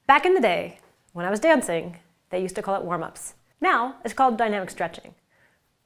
Back in the day, when I was dancing, they used to call it warm-ups. Now, it's called dynamic stretching.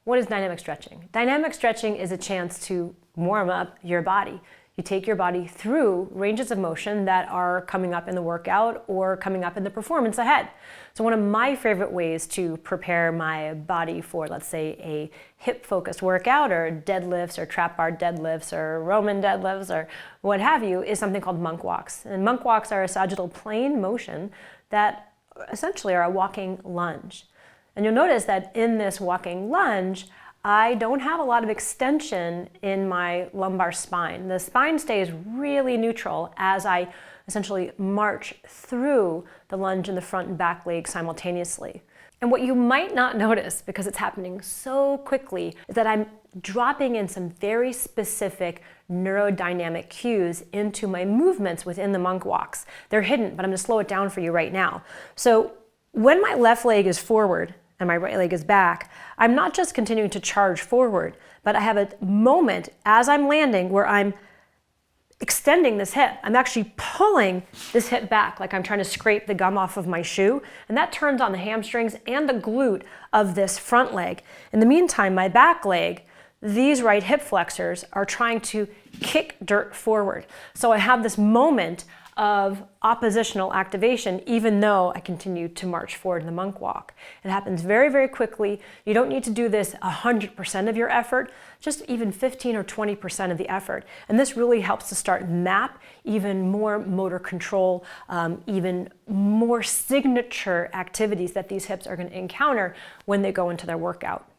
What is dynamic stretching? Dynamic stretching is a chance to warm up your body. You take your body through ranges of motion that are coming up in the workout or coming up in the performance ahead. So one of my favorite ways to prepare my body for, let's say, a hip-focused workout or deadlifts or trap bar deadlifts or Roman deadlifts or what have you is something called monk walks. And monk walks are a sagittal plane motion that essentially are a walking lunge. And you'll notice that in this walking lunge, I don't have a lot of extension in my lumbar spine. The spine stays really neutral as I essentially march through the lunge in the front and back leg simultaneously. And what you might not notice, because it's happening so quickly, is that I'm dropping in some very specific neurodynamic cues into my movements within the monk walks. They're hidden, but I'm going to slow it down for you right now. So when my left leg is forward, and my right leg is back, I'm not just continuing to charge forward, but I have a moment as I'm landing where I'm extending this hip. I'm actually pulling this hip back like I'm trying to scrape the gum off of my shoe, and that turns on the hamstrings and the glute of this front leg. In the meantime, my back leg, these right hip flexors are trying to kick dirt forward. So I have this moment of oppositional activation, even though I continue to march forward in the monk walk. It happens very, very quickly. You don't need to do this 100% of your effort, just even 15 or 20% of the effort. And this really helps to start map even more motor control, even more signature activities that these hips are going to encounter when they go into their workout.